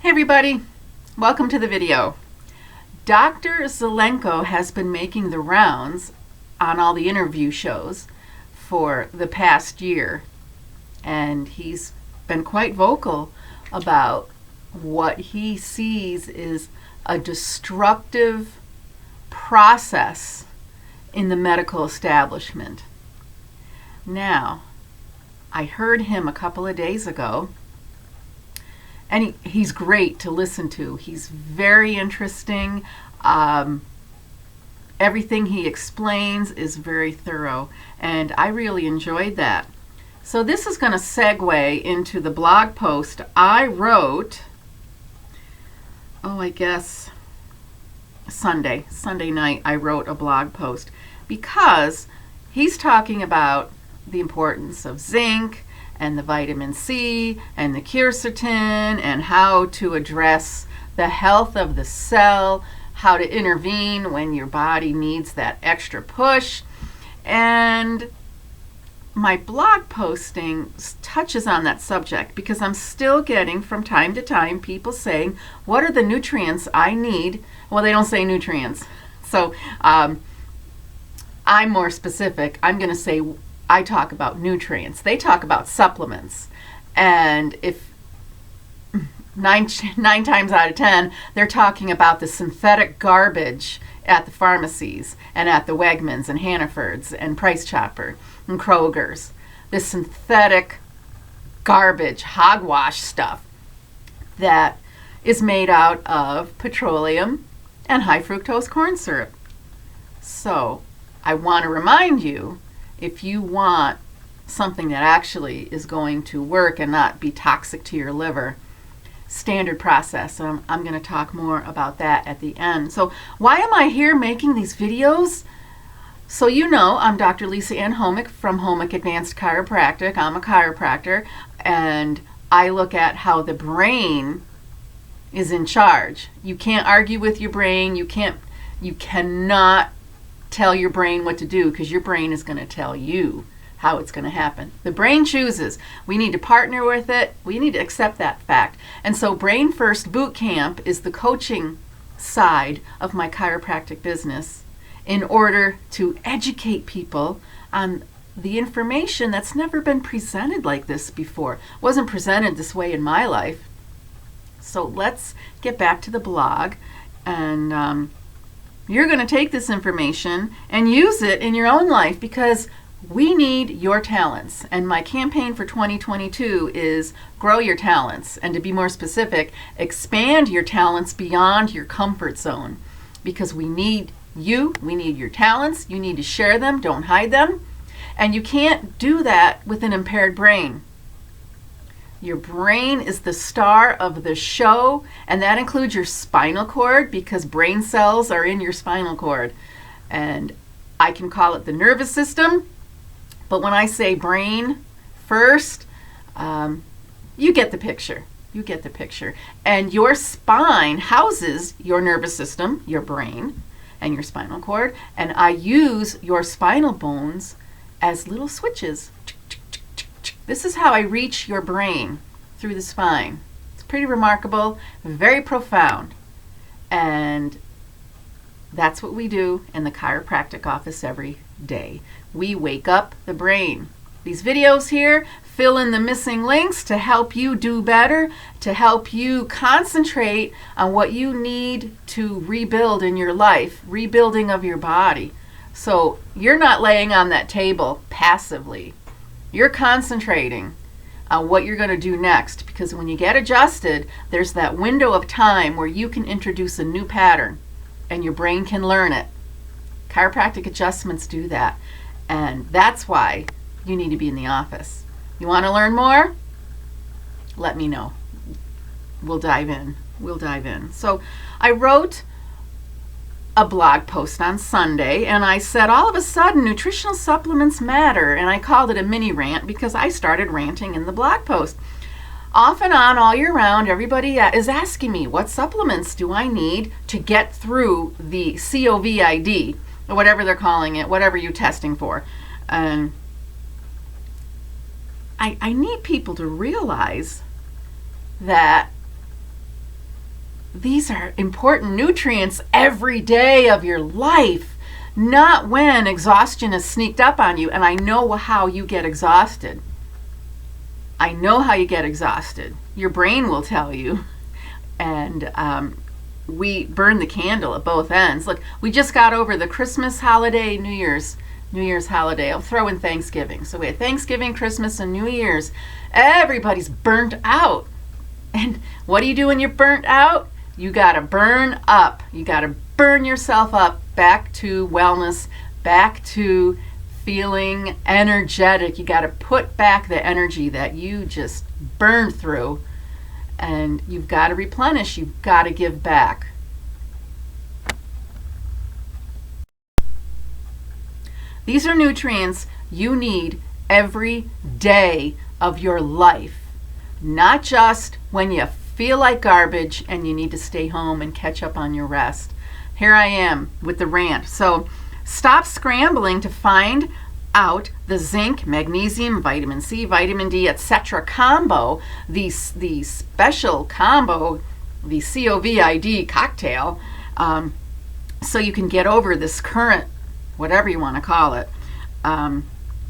Hey everybody, welcome to the video. Dr. Zelenko has been making the rounds on all the interview shows for the past year, and he's been quite vocal about what he sees is a destructive process in the medical establishment. Now, I heard him a couple of days ago, and he's great to listen to. He's very interesting. Everything he explains is very thorough, and I really enjoyed that. So this is going to segue into the blog post I wrote, I guess Sunday night. I wrote a blog post because he's talking about the importance of zinc and the vitamin C and the quercetin and how to address the health of the cell, how to intervene when your body needs that extra push. And my blog posting touches on that subject because I'm still getting from time to time people saying, what are the nutrients I need? Well, they don't say nutrients. So I'm more specific. I'm going to say I talk about nutrients. They talk about supplements. And if nine times out of 10, they're talking about the synthetic garbage at the pharmacies and at the Wegmans and Hannaford's and Price Chopper and Kroger's. The synthetic garbage, hogwash stuff that is made out of petroleum and high fructose corn syrup. So I want to remind you, if you want something that actually is going to work and not be toxic to your liver, standard process. And I'm going to talk more about that at the end. So why am I here making these videos? So you know, I'm Dr. Lisa Ann Homick from Homick Advanced Chiropractic. I'm a chiropractor, and I look at how the brain is in charge. You can't argue with your brain. You cannot tell your brain what to do, because your brain is going to tell you how it's going to happen. The brain chooses. We need to partner with it. We need to accept that fact. And so Brain First Boot Camp is the coaching side of my chiropractic business in order to educate people on the information that's never been presented like this before. It wasn't presented this way in my life. So let's get back to the blog, and you're going to take this information and use it in your own life, because we need your talents. And my campaign for 2022 is grow your talents. And to be more specific, expand your talents beyond your comfort zone. Because we need you, we need your talents, you need to share them, don't hide them. And you can't do that with an impaired brain. Your brain is the star of the show, and that includes your spinal cord, because brain cells are in your spinal cord. And I can call it the nervous system, but when I say brain first, you get the picture. You get the picture. And your spine houses your nervous system, your brain, and your spinal cord, and I use your spinal bones as little switches. This is how I reach your brain through the spine. It's pretty remarkable, very profound. And that's what we do in the chiropractic office every day. We wake up the brain. These videos here fill in the missing links to help you do better, to help you concentrate on what you need to rebuild in your life, rebuilding of your body. So you're not laying on that table passively. You're concentrating on what you're going to do next, because when you get adjusted, there's that window of time where you can introduce a new pattern and your brain can learn it. Chiropractic adjustments do that, and that's why you need to be in the office. You want to learn more? Let me know. We'll dive in. So I wrote a blog post on Sunday, and I said, all of a sudden nutritional supplements matter, and I called it a mini rant because I started ranting in the blog post. Off and on all year round, everybody is asking me, what supplements do I need to get through the COVID, or whatever they're calling it, whatever you're testing for. And I need people to realize that these are important nutrients every day of your life, not when exhaustion has sneaked up on you. And I know how you get exhausted. I know how you get exhausted. Your brain will tell you. And we burn the candle at both ends. Look, we just got over the Christmas holiday, New Year's holiday. I'll throw in Thanksgiving. So we had Thanksgiving, Christmas, and New Year's. Everybody's burnt out. And what do you do when you're burnt out? You got to burn up. You got to burn yourself up back to wellness, back to feeling energetic. You got to put back the energy that you just burned through. And you've got to replenish. You've got to give back. These are nutrients you need every day of your life, not just when you feel like garbage and you need to stay home and catch up on your rest. Here I am with the rant. So stop scrambling to find out the zinc, magnesium, vitamin C, vitamin D, etc. combo, the special combo, the COVID cocktail, so you can get over this current, whatever you want to call it.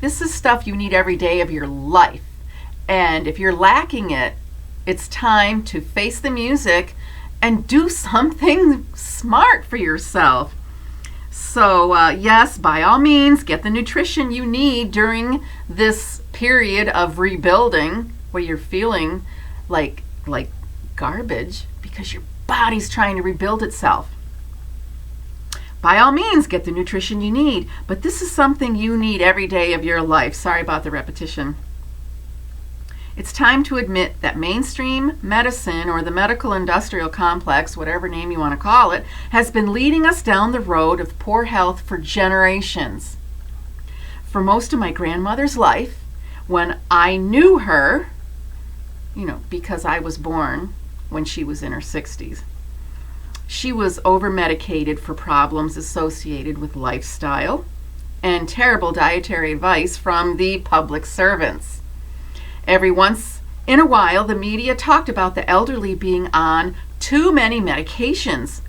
This is stuff you need every day of your life. And if you're lacking it, it's time to face the music and do something smart for yourself. So yes, by all means, get the nutrition you need during this period of rebuilding where you're feeling like garbage because your body's trying to rebuild itself. By all means, get the nutrition you need, but this is something you need every day of your life. Sorry about the repetition. It's time to admit that mainstream medicine, or the medical industrial complex, whatever name you want to call it, has been leading us down the road of poor health for generations. For most of my grandmother's life, when I knew her, because I was born when she was in her 60s, she was over-medicated for problems associated with lifestyle and terrible dietary advice from the public servants. Every once in a while, the media talked about the elderly being on too many medications.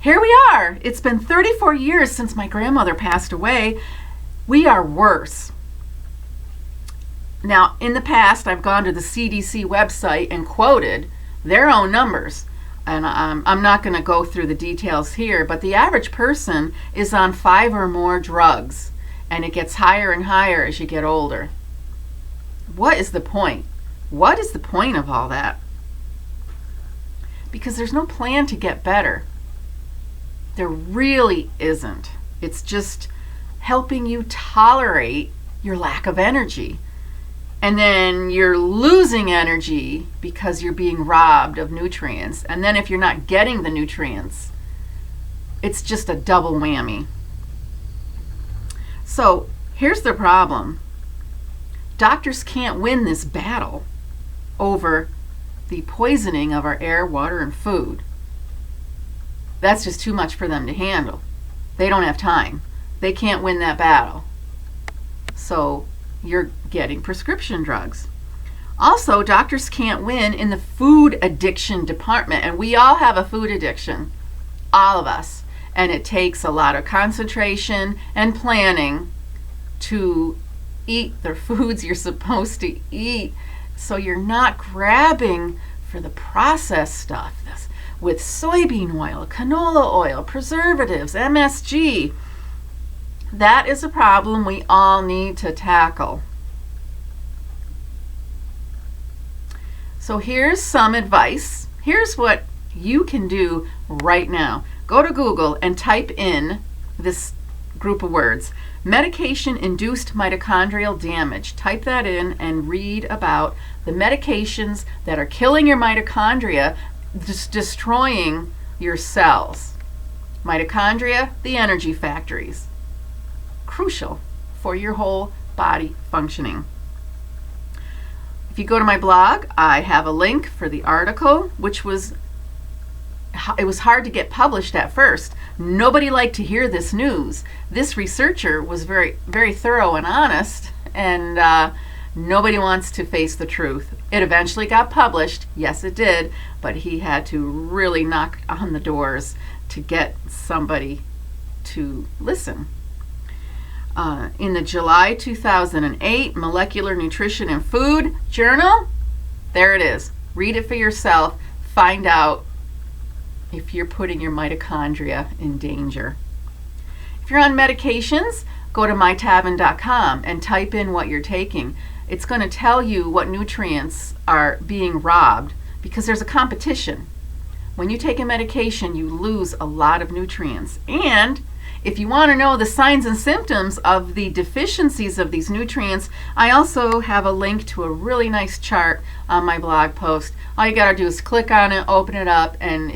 Here we are. It's been 34 years since my grandmother passed away. We are worse. Now, in the past, I've gone to the CDC website and quoted their own numbers. And I'm not going to go through the details here, but the average person is on 5 or more drugs, and it gets higher and higher as you get older. What is the point? What is the point of all that? Because there's no plan to get better. There really isn't. It's just helping you tolerate your lack of energy. And then you're losing energy because you're being robbed of nutrients. And then if you're not getting the nutrients, it's just a double whammy. So here's the problem. Doctors can't win this battle over the poisoning of our air, water, and food. That's just too much for them to handle. They don't have time. They can't win that battle. So you're getting prescription drugs. Also, doctors can't win in the food addiction department. And we all have a food addiction. All of us. And it takes a lot of concentration and planning to eat the foods you're supposed to eat, so you're not grabbing for the processed stuff with soybean oil, canola oil, preservatives, MSG. That is a problem we all need to tackle. So here's some advice. Here's what you can do right now. Go to Google and type in this group of words: medication-induced mitochondrial damage. Type that in and read about the medications that are killing your mitochondria, just destroying your cells. Mitochondria, the energy factories. Crucial for your whole body functioning. If you go to my blog, I have a link for the article, which was hard to get published at first. Nobody liked to hear this news. This researcher was very, very thorough and honest, and Nobody wants to face the truth. It eventually got published. Yes, it did. But he had to really knock on the doors to get somebody to listen. In the July 2008 Molecular Nutrition and Food Journal, there it is. Read it for yourself. Find out if you're putting your mitochondria in danger. If you're on medications, go to mytavin.com and type in what you're taking. It's going to tell you what nutrients are being robbed because there's a competition. When you take a medication, you lose a lot of nutrients. And if you want to know the signs and symptoms of the deficiencies of these nutrients, I also have a link to a really nice chart on my blog post. All you got to do is click on it, open it up, and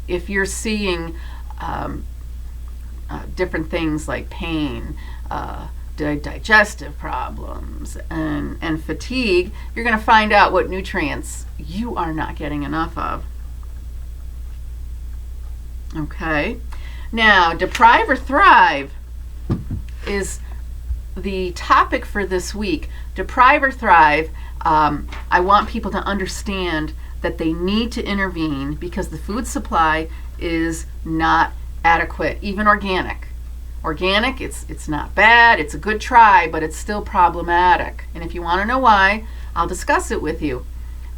if you're seeing different things like pain, digestive problems, and fatigue, you're going to find out what nutrients you are not getting enough of. Okay. Now, Deprive or Thrive is the topic for this week. Deprive or Thrive, I want people to understand that they need to intervene because the food supply is not adequate, even organic. Organic, it's not bad, it's a good try, but it's still problematic. And if you want to know why, I'll discuss it with you.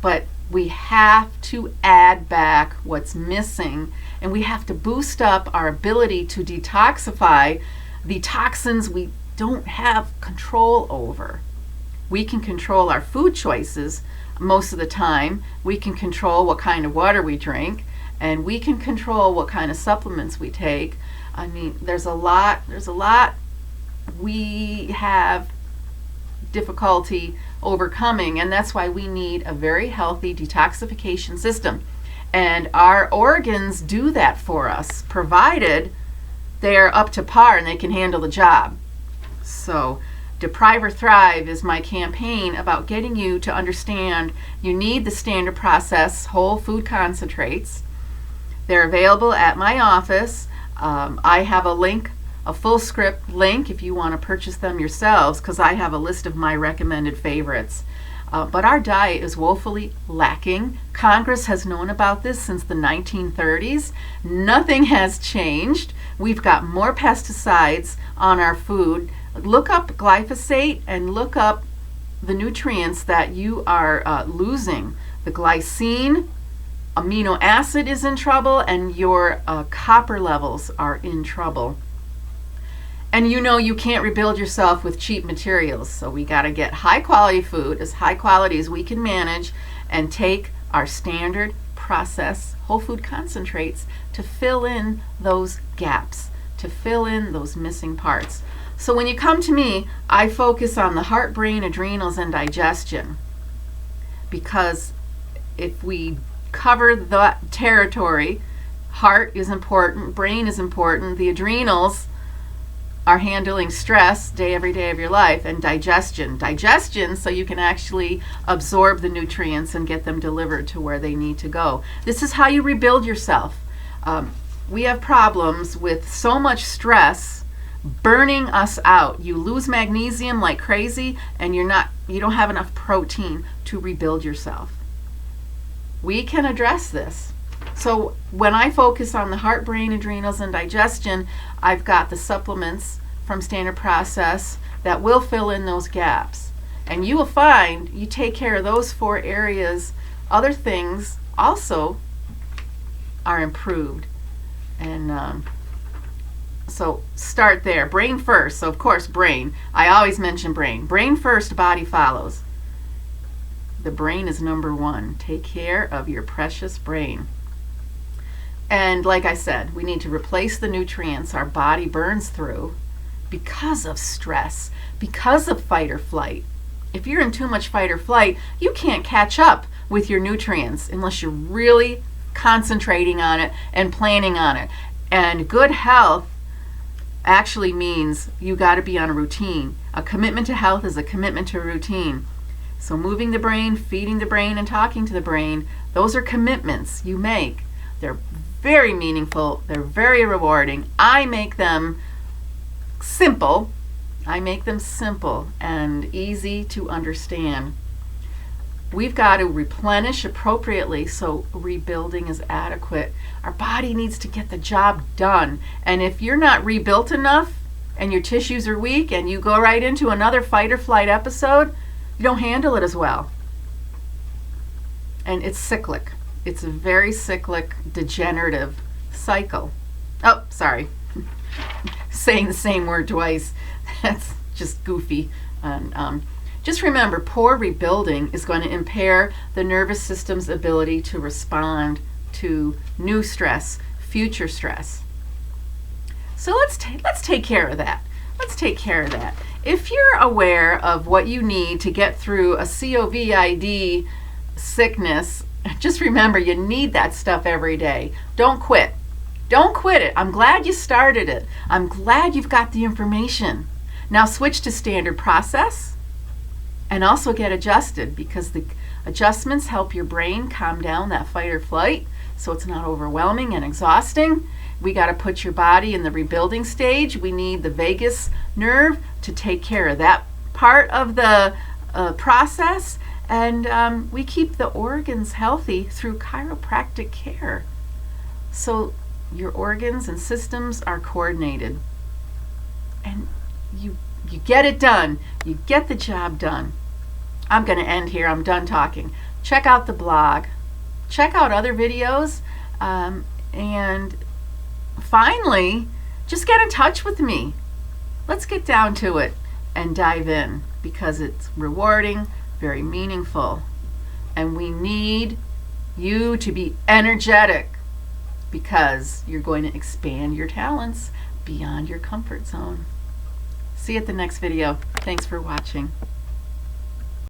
But we have to add back what's missing, and we have to boost up our ability to detoxify the toxins we don't have control over. We can control our food choices most of the time. We can control what kind of water we drink, and we can control what kind of supplements we take. I mean, there's a lot we have difficulty overcoming, and that's why we need a very healthy detoxification system. And our organs do that for us, provided they're up to par and they can handle the job. So Deprive or Thrive is my campaign about getting you to understand you need the standard process whole food concentrates. They're available at my office. I have a link, a full script link if you want to purchase them yourselves, because I have a list of my recommended favorites. But our diet is woefully lacking. Congress has known about this since the 1930s. Nothing has changed. We've got more pesticides on our food. Look up glyphosate and look up the nutrients that you are losing. The glycine, amino acid is in trouble, and your copper levels are in trouble. And you know you can't rebuild yourself with cheap materials, so we got to get high quality food, as high quality as we can manage, and take our standard process whole food concentrates to fill in those gaps, to fill in those missing parts. So when you come to me, I focus on the heart, brain, adrenals, and digestion, because if we cover the territory, heart is important, brain is important, the adrenals are handling stress every day of your life, and digestion so you can actually absorb the nutrients and get them delivered to where they need to go. This is how you rebuild yourself. We have problems with so much stress burning us out. You lose magnesium like crazy, and you don't have enough protein to rebuild yourself. We can address this. So when I focus on the heart, brain, adrenals, and digestion, I've got the supplements from Standard Process that will fill in those gaps. And you will find you take care of those 4 areas, other things also are improved. And so start there. Brain first. So of course brain. I always mention brain. Brain first, body follows. The brain is number 1. Take care of your precious brain. And like I said, we need to replace the nutrients our body burns through because of stress, because of fight or flight. If you're in too much fight or flight, you can't catch up with your nutrients unless you're really concentrating on it and planning on it. And good health actually means you got to be on a routine. A commitment to health is a commitment to a routine. So moving the brain, feeding the brain, and talking to the brain, those are commitments you make. They're very meaningful. They're very rewarding. I make them simple I make them simple and easy to understand. We've got to replenish appropriately so rebuilding is adequate. Our body needs to get the job done. And if you're not rebuilt enough and your tissues are weak and you go right into another fight or flight episode, you don't handle it as well. And it's cyclic. It's a very cyclic, degenerative cycle. Oh, sorry. Saying the same word twice. That's just goofy. And just remember, poor rebuilding is going to impair the nervous system's ability to respond to new stress, future stress. So let's take care of that. Let's take care of that. If you're aware of what you need to get through a COVID sickness, just remember you need that stuff every day. Don't quit. Don't quit it. I'm glad you started it. I'm glad you've got the information. Now switch to standard process and also get adjusted, because the adjustments help your brain calm down that fight or flight so it's not overwhelming and exhausting. We got to put your body in the rebuilding stage. We need the vagus nerve to take care of that part of the process. And we keep the organs healthy through chiropractic care. So your organs and systems are coordinated. And you get it done. You get the job done. I'm going to end here. I'm done talking. Check out the blog. Check out other videos. And finally, just get in touch with me. Let's get down to it and dive in, because it's rewarding, very meaningful. And we need you to be energetic, because you're going to expand your talents beyond your comfort zone. See you at the next video. Thanks for watching.